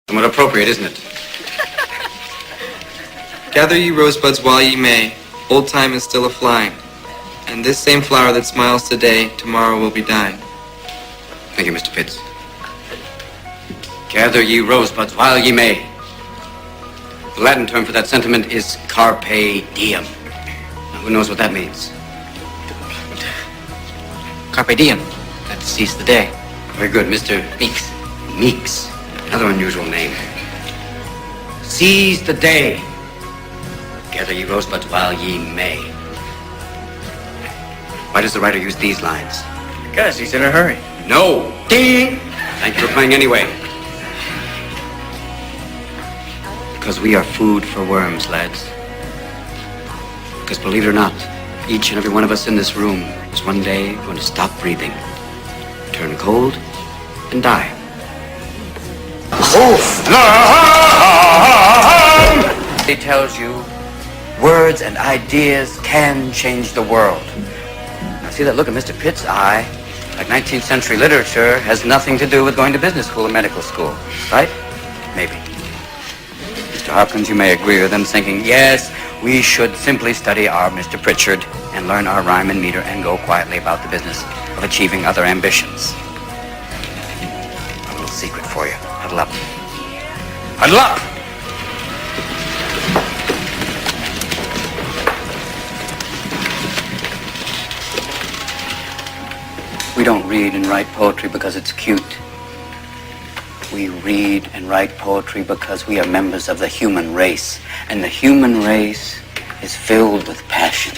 Somewhat appropriate, isn't it? Gather ye rosebuds while ye may, old time is still a-flying, and this same flower that smiles today, tomorrow will be dying. Thank you, Mr. Pitts. Gather ye rosebuds while ye may. The Latin term for that sentiment is carpe diem. Now, who knows what that means? Carpe diem. Let's seize the day. Very good, Mr. Meeks. Meeks. Another unusual name. Seize the day. Gather ye rosebuds while ye may. Why does the writer use these lines? Because he's in a hurry. No. Ding! Thank you for playing anyway. Because we are food for worms, lads. Because believe it or not, each and every one of us in this room is one day going to stop breathing, turn cold, and die. He tells you words and ideas can change the world. Now see that look in Mr. Pitt's eye? Like 19th century literature has nothing to do with going to business school or medical school, right? Maybe. Mr. Hopkins, you may agree with them, thinking, yes, we should simply study our Mr. Pritchard and learn our rhyme and meter and go quietly about the business of achieving other ambitions. A little secret for you. Huddle up. Huddle up! We don't read and write poetry because it's cute. We read and write poetry because we are members of the human race. And the human race is filled with passion.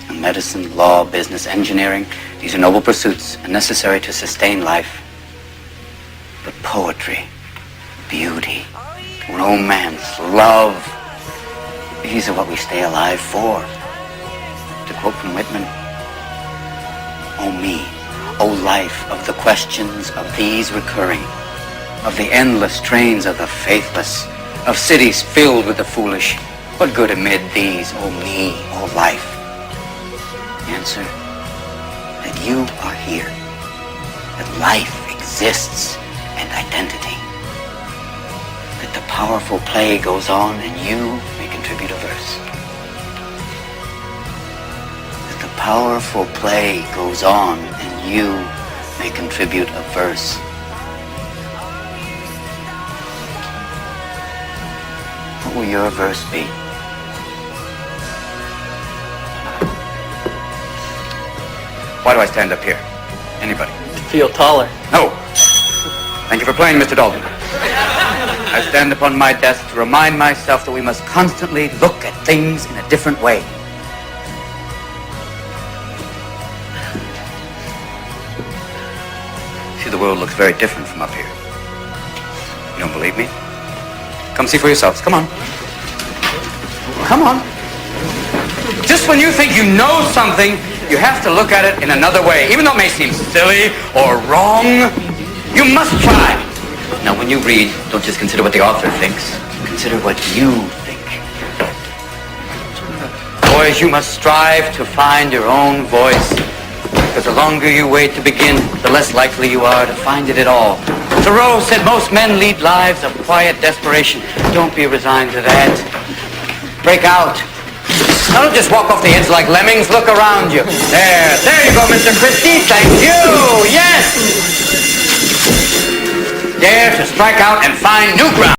And medicine, law, business, engineering, these are noble pursuits and necessary to sustain life. But poetry, beauty, romance, love, these are what we stay alive for. To quote from Whitman, "O me, O life of the questions of these recurring, of the endless trains of the faithless, of cities filled with the foolish, what good amid these, O me, O life?" Answer, that you are here, that life exists and identity, that the powerful play goes on and you may contribute a verse. The powerful play goes on and you may contribute a verse. What will your verse be? Why do I stand up here? Anybody? To feel taller. No. Thank you for playing, Mr. Dalton. I stand upon my desk to remind myself that we must constantly look at things in a different way. The world looks very different from up here. You don't believe me? Come see for yourselves. Come on. Come on. Just when you think you know something, you have to look at it in another way. Even though it may seem silly or wrong, you must try. Now, when you read, don't just consider what the author thinks. Consider what you think. Boys, you must strive to find your own voice. Because the longer you wait to begin, the less likely you are to find it at all. Thoreau said most men lead lives of quiet desperation. Don't be resigned to that. Break out. Now don't just walk off the edge like lemmings. Look around you. There you go, Mr. Christie. Thank you. Yes. Dare to strike out and find new ground.